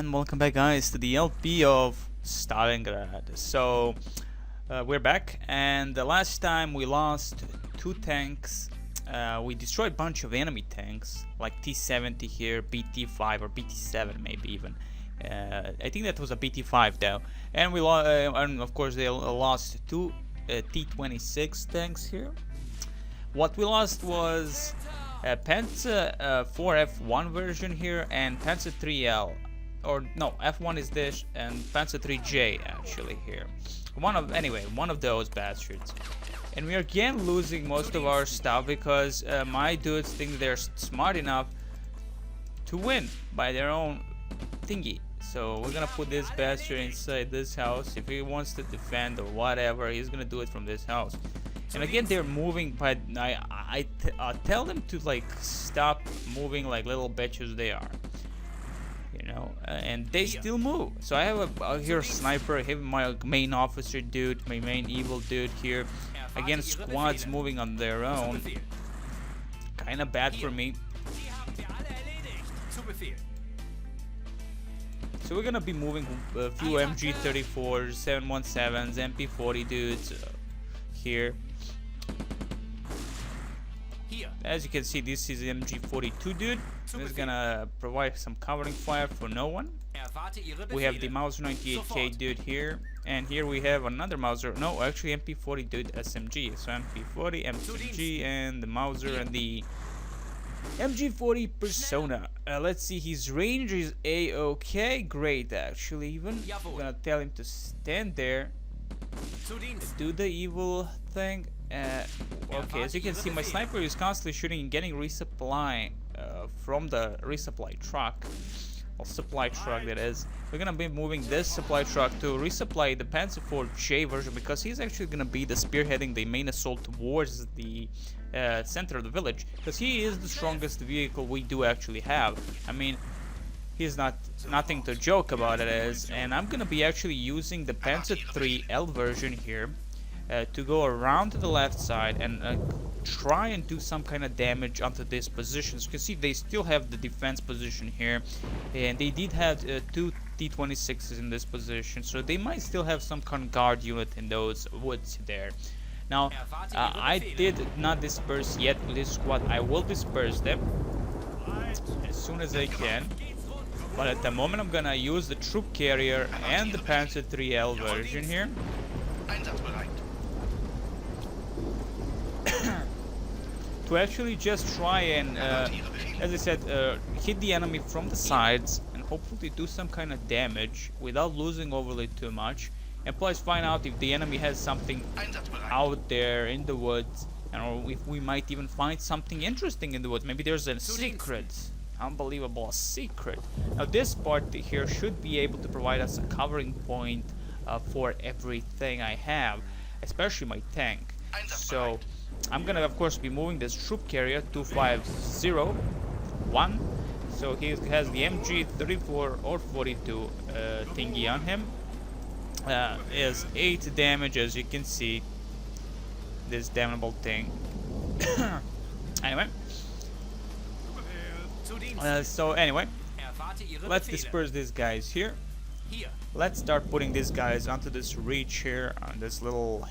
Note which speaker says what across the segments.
Speaker 1: and welcome back, guys, to the LP of Stalingrad. So we're back, and the last time we lost two tanks. We destroyed a bunch of enemy tanks like T-70 here, BT-5 or BT-7 maybe even. I think that was a BT-5 though, and we lost, and of course they lost two T-26 tanks here. What we lost was Panzer 4F1 version here and Panzer 3L, or no, F1 is this and Panzer 3J actually here. One of those bastards. And we are again losing most of our stuff because my dudes think they're smart enough to win by their own thingy. So we're gonna put this bastard inside this house. If he wants to defend or whatever, he's gonna do it from this house. And again, they're moving, but I tell them to like stop moving like little bitches they are, you know, and they still move. So I have a here sniper, I have my main officer dude, my main evil dude here. Again, squads moving on their own. Kinda bad for me. So we're gonna be moving a few MG34s, 717s, MP40 dudes here. As you can see, this is MG42 dude. He's gonna provide some covering fire for no one. We have the Mauser 98K dude here, and here we have another Mauser. No, actually MP40 dude SMG. So MP40, MG, and the Mauser and the MG40 Persona. Let's see, his range is A-OK, great actually even. I'm gonna tell him to stand there, do the evil thing. Okay, as you can see, my sniper is constantly shooting and getting resupply from the resupply truck, or supply truck that is. We're gonna be moving this supply truck to resupply the Panzer IV version because he's actually gonna be the spearheading the main assault towards the center of the village, because he is the strongest vehicle we do actually have. I mean, he's nothing to joke about it is, and I'm gonna be actually using the Panzer 3L version here to go around to the left side and try and do some kind of damage onto these positions. You can see they still have the defense position here, and they did have two T-26s in this position, so they might still have some kind of guard unit in those woods there. Now, I did not disperse yet with this squad. I will disperse them as soon as I can, but at the moment I'm gonna use the troop carrier and the Panzer 3L version here to actually just try and, as I said, hit the enemy from the sides and hopefully do some kind of damage without losing overly too much. And plus find out if the enemy has something out there in the woods, or if we might even find something interesting in the woods. Maybe there's a secret, unbelievable secret. Now this part here should be able to provide us a covering point for everything I have, especially my tank. So I'm gonna of course be moving this troop carrier 2501. So he has the MG34 or 42 thingy on him. Is 8 damage, as you can see, this damnable thing. Anyway, so anyway, let's disperse these guys here. Let's start putting these guys onto this reach here on this little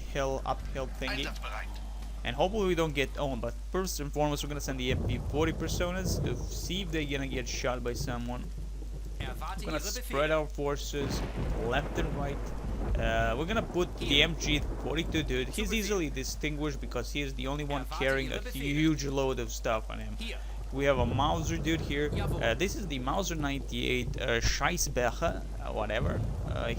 Speaker 1: uphill thingy, and hopefully we don't get owned. But first and foremost, we're gonna send the MP40 personas to see if they're gonna get shot by someone. We're gonna spread our forces left and right. We're gonna put the MG42 dude. He's easily distinguished because he is the only one carrying a huge load of stuff on him. We have a Mauser dude here. This is the Mauser 98 Scheissbecher, whatever.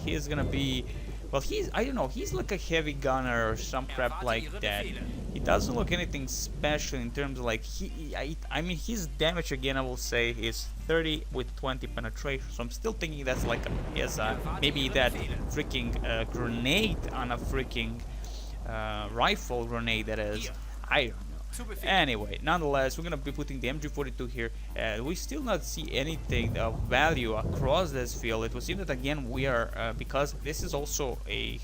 Speaker 1: He is gonna be, well, I don't know, he's like a heavy gunner or some crap like that. He doesn't look anything special in terms of like, I mean, his damage again, I will say, is 30 with 20 penetration. So I'm still thinking that's like maybe that freaking grenade on a freaking rifle grenade that is. I don't know. Anyway, nonetheless, we're gonna be putting the MG42 here. We still not see anything of value across this field. It was seem that again we are because this is also a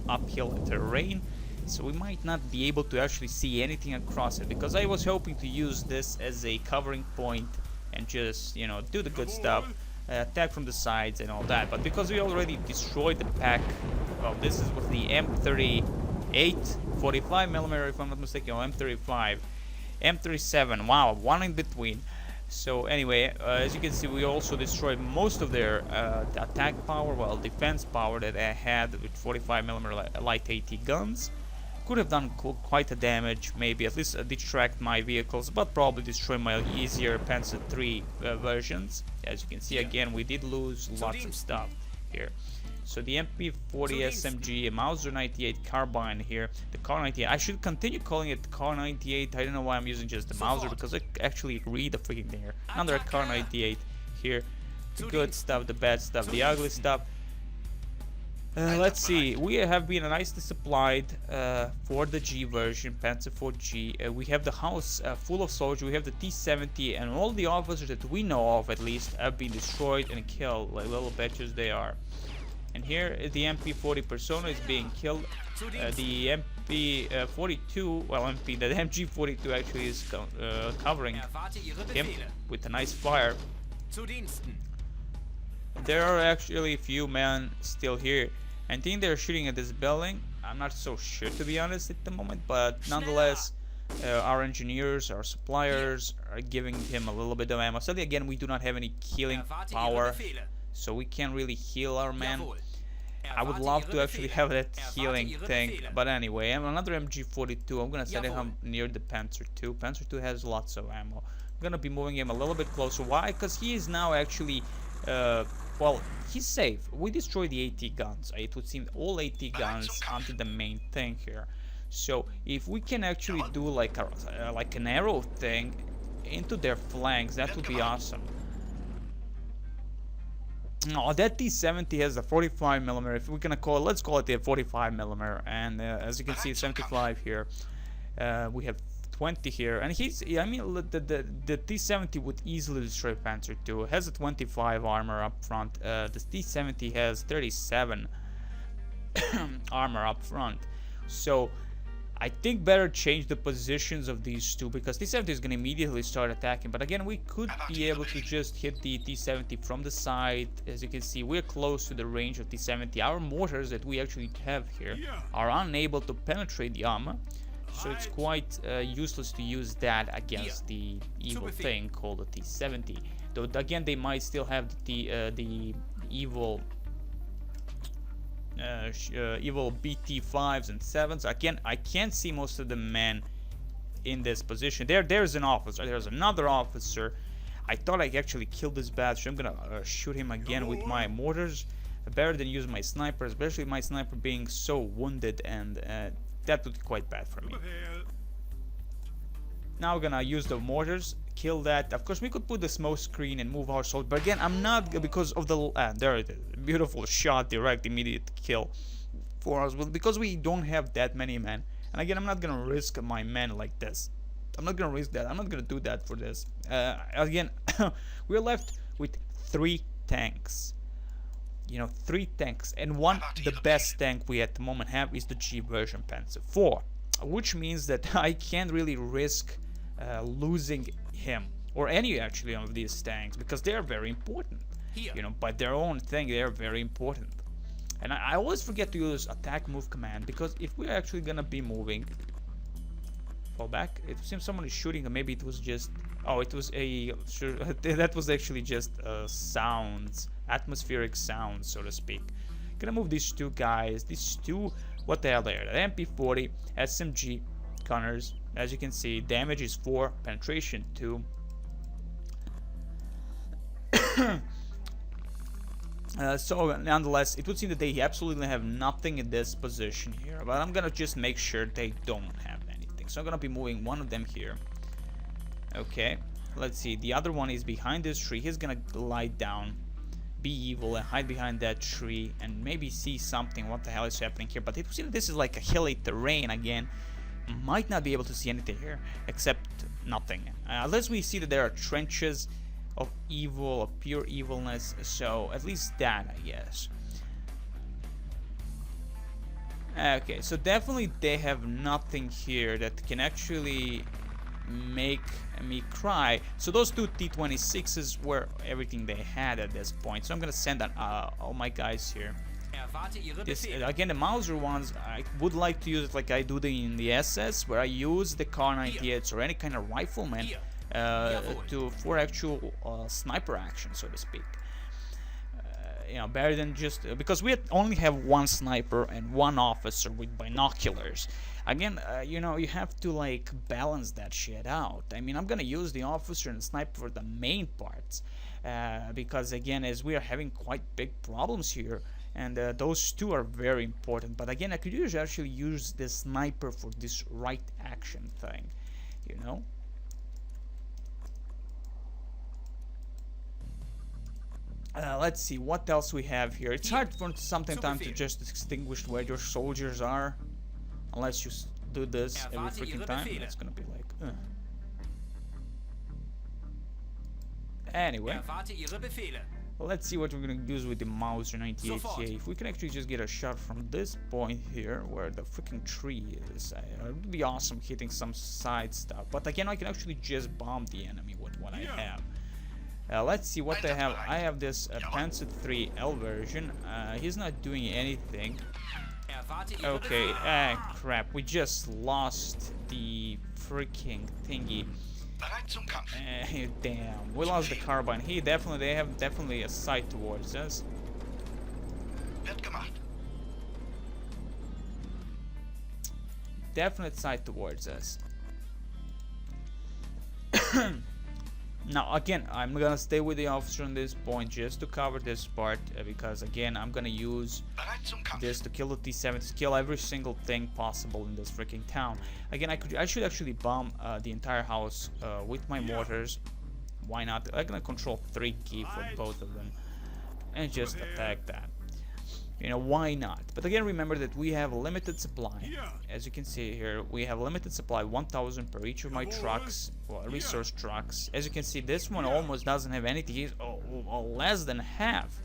Speaker 1: uphill terrain. So we might not be able to actually see anything across it, because I was hoping to use this as a covering point and just, you know, do the good stuff. attack from the sides and all that. But because we already destroyed the pack, well, this is with the M38, 45mm if I'm not mistaken, or M35, M37, wow, one in between. So anyway, as you can see, we also destroyed most of their attack power, well, defense power that I had with 45mm light AT guns. Could have done quite a damage, maybe at least distract my vehicles, but probably destroy my easier Panzer III versions. As you can see, again, we did lose lots of stuff here. So the MP40 SMG, a Mauser 98 carbine here, the Car 98. I should continue calling it Car 98. I don't know why I'm using just the Mauser, because I actually read the freaking there. Another Car 98 here. The good stuff, the bad stuff, the ugly stuff. Let's see, we have been nicely supplied for the G version, Panzer IV G. We have the house full of soldiers, we have the T-70, and all the officers that we know of at least have been destroyed and killed, like little bitches they are. And here the MP40 Persona is being killed. The MP42, well, the MG42 actually is covering him with a nice fire. There are actually a few men still here. I think they're shooting at this building. I'm not so sure, to be honest, at the moment, but nonetheless, our engineers, our suppliers are giving him a little bit of ammo. Sadly, again, we do not have any healing power, so we can't really heal our man. I would love to actually have that healing thing, but anyway, another MG42. I'm gonna set him near the Panzer II. Panzer II has lots of ammo. I'm gonna be moving him a little bit closer. Why? Because he is now actually well, he's safe. We destroyed the AT guns. It would seem all AT guns onto the main thing here. So if we can actually do like an arrow thing into their flanks, that would be awesome. Oh, that T-70 has a 45mm. If we're gonna call it, let's call it a 45mm. And as you can see, 75 here. We have 20 here, and he's, I mean, the T-70 would easily destroy Panzer II. It has a 25 armor up front. The T-70 has 37 armor up front. So I think better change the positions of these two, because T-70 is going to immediately start attacking. But again, we could be able to just hit the T-70 from the side. As you can see, we're close to the range of T-70. Our mortars that we actually have here are unable to penetrate the armor. So it's quite useless to use that against the evil thing called the T-70. Though again, they might still have the evil evil BT5s and 7s. Again, I can't see most of the men in this position. There's an officer. There's another officer. I thought I actually killed this bastard. I'm gonna shoot him again with my mortars. Better than use my sniper, especially my sniper being so wounded, and that would be quite bad for me. Now we're gonna use the mortars, kill that. Of course, we could put the smoke screen and move our soldiers, but again, I'm not, because of the there it is, beautiful shot, direct, immediate kill for us, because we don't have that many men. And again, I'm not gonna risk my men like this. I'm not gonna risk that. I'm not gonna do that for this. Again, we're left with 3 tanks. You know, 3 tanks, and the best tank we at the moment have is the G version Panzer IV, which means that I can't really risk losing him, or any actually of these tanks, because they are very important. You know, by their own thing, they are very important. And I always forget to use attack move command, because if we're actually gonna be moving, fall back. It seems someone is shooting, or maybe it was just, oh, it was a that was actually just sounds. Atmospheric sounds, so to speak. Gonna move these 2 guys. These 2, what the hell they are? The MP40 SMG gunners. As you can see, damage is 4, penetration 2. So nonetheless, it would seem that they absolutely have nothing in this position here. But I'm gonna just make sure they don't have anything. So I'm gonna be moving one of them here. Okay. Let's see. The other one is behind this tree. He's gonna lie down, be evil, and hide behind that tree, and maybe see something. What the hell is happening here? But it seems this is like a hilly terrain again. Might not be able to see anything here except nothing, unless we see that there are trenches of evil, of pure evilness. So at least that, I guess. Okay, so definitely they have nothing here that can actually make me cry. So those two T-26s were everything they had at this point. So I'm gonna send all my guys here. This, again, the Mauser ones, I would like to use it like I do in the SS, where I use the Kar-98s or any kind of rifleman for actual sniper action, so to speak. You know, better than just because we only have one sniper and one officer with binoculars. Again, you know, you have to like balance that shit out. I mean, I'm gonna use the officer and the sniper for the main parts, because again, as we are having quite big problems here, and those two are very important. But again, I could actually use the sniper for this right action thing, you know. Let's see what else we have here. It's hard for sometimes to just distinguish where your soldiers are, unless you do this every freaking time. It's gonna be like, Anyway, let's see what we're gonna use with the Mauser 98K. If we can actually just get a shot from this point here, where the freaking tree is, it would be awesome hitting some side stuff. But again, I can actually just bomb the enemy with what I have. Let's see what I have. I have this Panzer III version. He's not doing anything. Okay, crap. We just lost the freaking thingy. Damn, we lost the carbine. They have definitely a sight towards us. Definite sight towards us. Now again, I'm gonna stay with the officer on this point just to cover this part, because again, I'm gonna use this to kill the T-70s, kill every single thing possible in this freaking town. Again, I should actually bomb the entire house with my mortars. Why not? I'm gonna control 3 key for both of them and just attack that. You know, why not? But again, remember that we have a limited supply. As you can see here, we have a limited supply, 1,000 per each of my trucks, well, resource trucks. As you can see, this one almost doesn't have anything. He's less than half.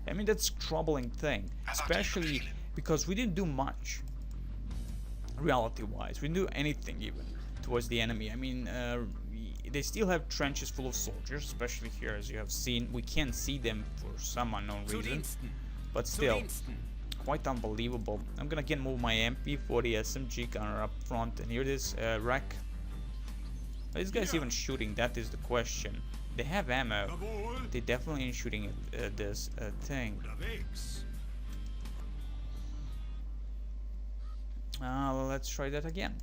Speaker 1: I mean, that's a troubling thing, especially because we didn't do much, reality-wise. We didn't do anything even towards the enemy. I mean, they still have trenches full of soldiers, especially here, as you have seen. We can't see them for some unknown reason. But still, quite unbelievable. I'm gonna again move my MP40 SMG gunner up front, and here this wreck. This guy's even shooting, that is the question. They have ammo. They definitely ain't shooting at this thing. Let's try that again.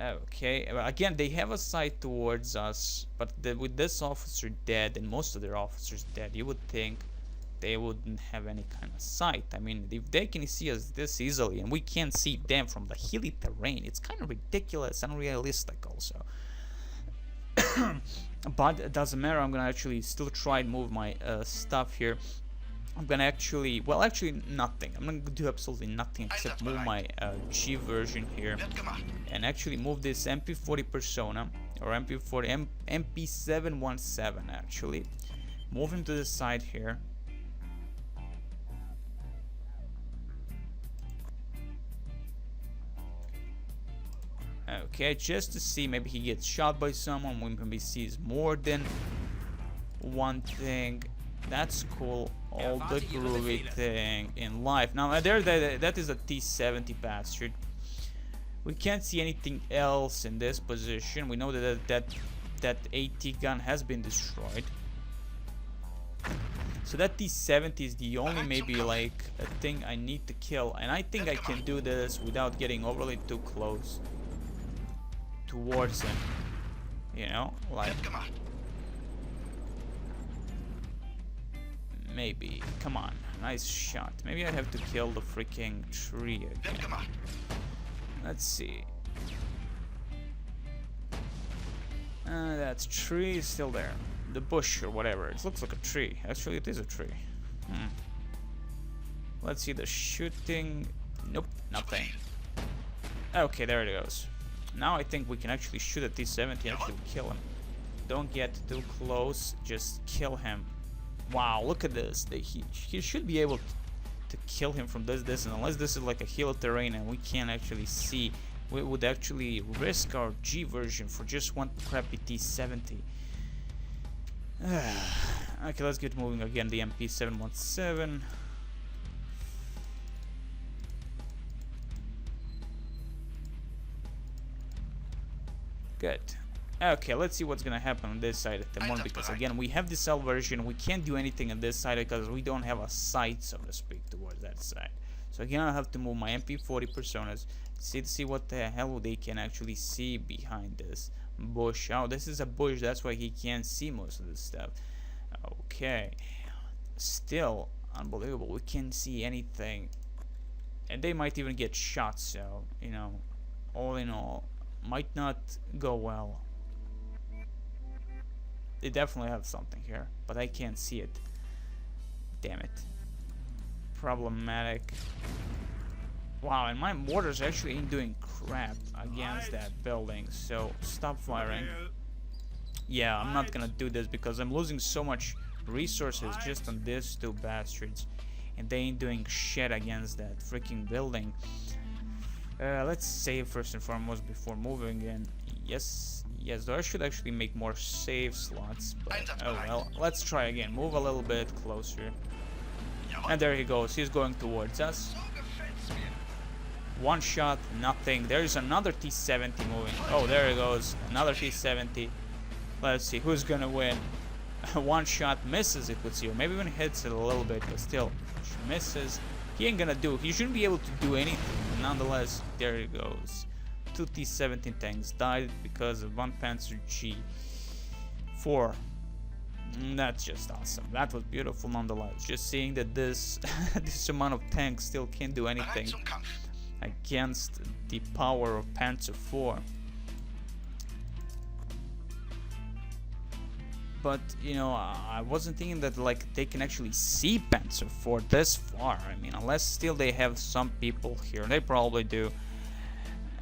Speaker 1: Okay, again, they have a sight towards us, but with this officer dead and most of their officers dead, you would think they wouldn't have any kind of sight. I mean, if they can see us this easily and we can't see them from the hilly terrain, it's kind of ridiculous, unrealistic also. But it doesn't matter. I'm gonna actually still try and move my stuff here. I'm gonna actually, well, actually nothing. I'm gonna do absolutely nothing except move my G version here and actually move this MP40 Persona, or MP40 MP717 actually. Move him to the side here. Okay, just to see, maybe he gets shot by someone, maybe he sees more than one thing. That's cool. All the groovy thing in life. Now that is a T-70 bastard. We can't see anything else in this position. We know that AT gun has been destroyed. So that T-70 is the only maybe like a thing I need to kill, and I think I can do this without getting overly too close towards him, you know, like maybe, come on, nice shot. Maybe I have to kill the freaking tree again. Let's see. That tree is still there, the bush or whatever. It looks like a tree. Actually, it is a tree. Let's see the shooting. Nope, nothing. Okay, there it goes. Now I think we can actually shoot at T-70 and actually kill him. Don't get too close, just kill him. Wow, look at this. He should be able to kill him from this distance, unless this is like a hill terrain and we can't actually see we would actually risk our G version for just one crappy T-70. Okay, let's get moving again. The MP-717. Good. Okay, let's see what's gonna happen on this side at the moment, because again we have this L version. We can't do anything on this side because we don't have a sight, so to speak, towards that side. So again, I'll have to move my MP40 personas to see what the hell they can actually see behind this bush. Oh, this is a bush, that's why he can't see most of this stuff. Okay, still unbelievable. We can't see anything, and they might even get shot. So you know, all in all, might not go well. They definitely have something here, but I can't see it. Damn it. Problematic. Wow, and my mortars actually ain't doing crap against that building, so stop firing. Yeah, I'm not gonna do this because I'm losing so much resources just on these two bastards, and they ain't doing shit against that freaking building. Let's save first and foremost before moving in. Yes, though I should actually make more save slots, but oh well. Let's try again. Move a little bit closer. And there he goes. He's going towards us. One shot, nothing. There's another T-70 moving. Oh, there he goes. Another T-70. Let's see who's gonna win. One shot misses, it would seem. Maybe even hits it a little bit, but still misses. He ain't gonna do. He shouldn't be able to do anything. Nonetheless, there he goes. Two T-17 tanks died because of one Panzer G4. That's just awesome. That was beautiful nonetheless. Just seeing that this this amount of tanks still can't do anything against the power of Panzer IV. But you know, I wasn't thinking that like they can actually see Panzer IV this far. I mean, unless still they have some people here, they probably do,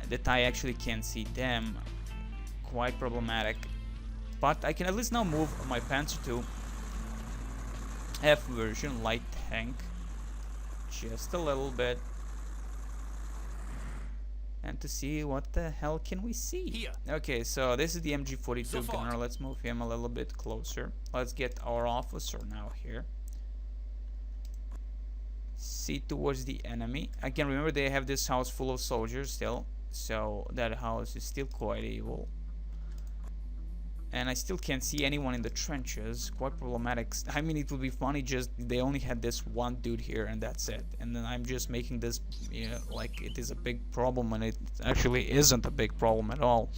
Speaker 1: that I actually can't see them. Quite problematic. But I can at least now move my Panzer II F version light tank just a little bit, and to see what the hell can we see. Here. Okay, so this is the MG42 gunner. Let's move him a little bit closer. Let's get our officer now here. See towards the enemy. Again, remember they have this house full of soldiers still, so that house is still quite evil. And I still can't see anyone in the trenches. Quite problematic. I mean, it would be funny just they only had this one dude here and that's it. And then I'm just making this, you know, like it is a big problem, and it actually isn't a big problem at all.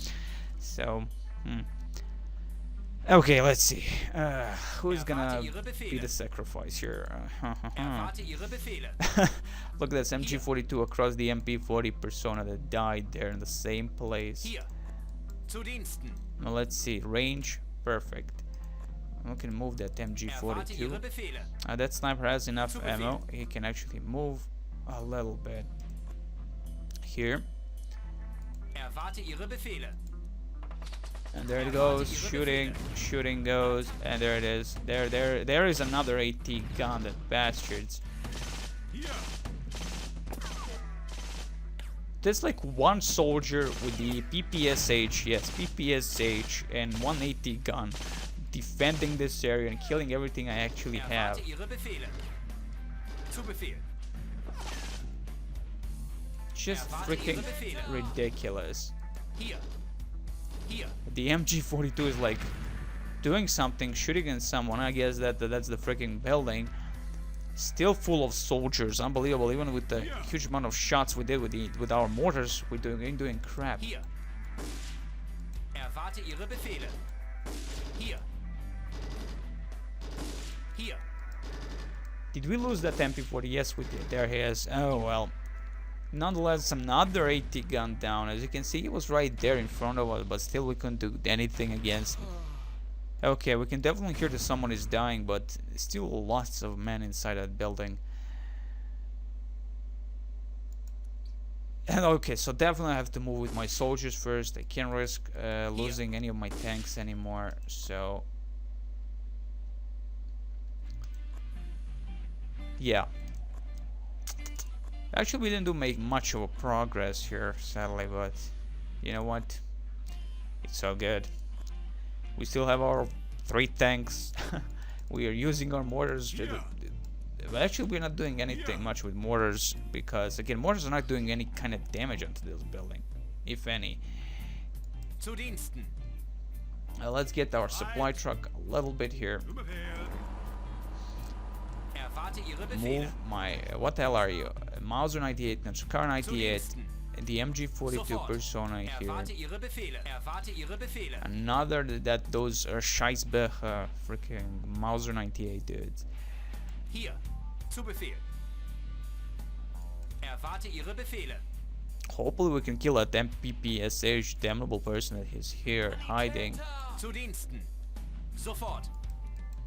Speaker 1: So, okay, let's see. Who's gonna be the sacrifice here? Look at this MG42 across the MP40 persona that died there in the same place. Now let's see, range, perfect. We can move that MG42. That sniper has enough ammo. He can actually move a little bit here. And there it goes, shooting goes, and there it is. There is another AT gun, that bastards. There's like one soldier with the PPSH, yes, PPSH, and one AT gun defending this area and killing everything I actually have. Just freaking ridiculous. The MG42 is like doing something, shooting at someone. I guess that's the freaking building. Still full of soldiers, unbelievable. Even with the huge amount of shots we did with our mortars, we're doing crap. Did we lose that MP40? Yes, we did. There he is. Oh well. Nonetheless, another AT gun down. As you can see, he was right there in front of us, but still we couldn't do anything against him. Okay, we can definitely hear that someone is dying, but still lots of men inside that building. And okay, so definitely I have to move with my soldiers first. I can't risk losing any of my tanks anymore, so yeah. Actually, we didn't make much of a progress here, sadly, but you know what? It's so good. We still have our 3 tanks. We are using our mortars. But actually, we're not doing anything much with mortars because, again, mortars are not doing any kind of damage onto this building, if any. Let's get our supply truck a little bit here. Move my... what the hell are you? Mauser 98, Car 98, the MG42 Persona here. Another those are Scheissbecher freaking Mauser 98 dudes.
Speaker 2: Hier, zu Befehl. Erwarte Ihre Befehle.
Speaker 1: Hopefully we can kill that MPPSH damnable person that is here hiding.
Speaker 2: Zu Diensten. Sofort.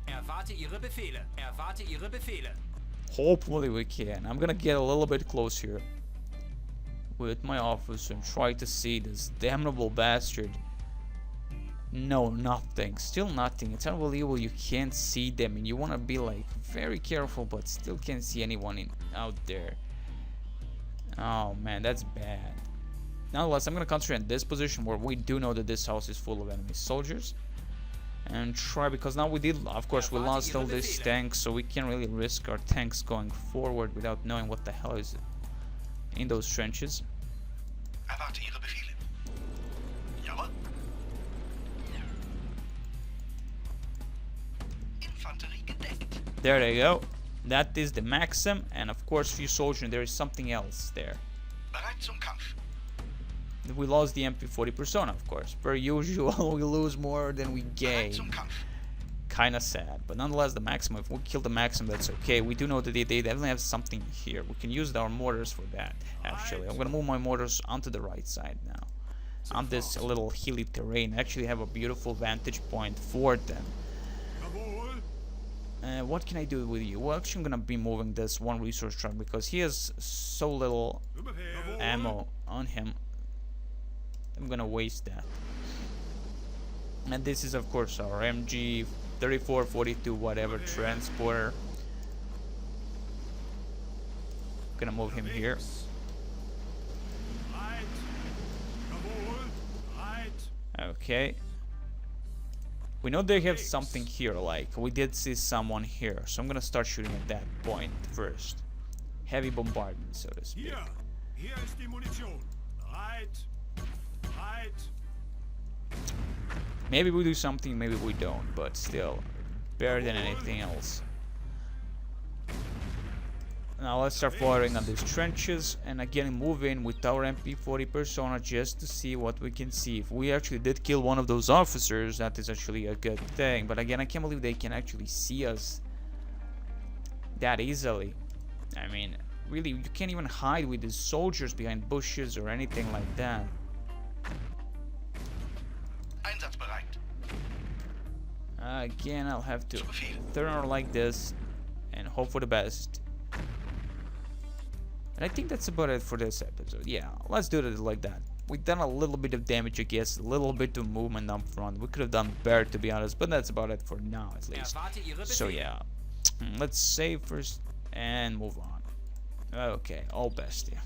Speaker 2: Erwarte Ihre Befehle. Erwarte Ihre Befehle.
Speaker 1: Hopefully we can. I'm gonna get a little bit close here with my officer and try to see this damnable bastard. No, nothing. Still nothing. It's unbelievable you can't see them and you want to be like very careful but still can't see anyone out there. Oh man, that's bad. Nonetheless, I'm gonna concentrate on this position where we do know that this house is full of enemy soldiers. And try, because now we did, of course, we lost all these tanks, so we can't really risk our tanks going forward without knowing what the hell is in those trenches. There they go. That is the Maxim, and of course, few soldiers. There is something else there. We lost the MP40 Persona, of course. Per usual, we lose more than we gain. Kinda sad, but nonetheless, the Maxim. If we kill the Maxim, that's okay. We do know that they definitely have something here. We can use our mortars for that. Actually, I'm gonna move my mortars onto the right side now. On this little hilly terrain, I actually have a beautiful vantage point for them. What can I do with you? Well, actually, I'm gonna be moving this one resource truck because he has so little ammo on him. I'm gonna waste that. And this is, of course, our MG 3442 whatever transporter. Gonna move him here. Okay. We know they have something here, like we did see someone here, so I'm gonna start shooting at that point first. Heavy bombardment, so to speak.
Speaker 3: Hier ist die Munition. Right.
Speaker 1: Maybe we do something, maybe we don't, but still, better than anything else. Now let's start firing on these trenches and again move in with our MP40 Persona just to see what we can see. If we actually did kill one of those officers, that is actually a good thing. But again, I can't believe they can actually see us that easily. I mean, really, you can't even hide with these soldiers behind bushes or anything like that. Again, I'll have to turn her like this and hope for the best. And I think that's about it for this episode. Yeah, let's do it like that. We've done a little bit of damage, I guess, a little bit of movement up front. We could have done better, to be honest, but that's about it for now, at least. So yeah, let's save first and move on. Okay, all best, yeah.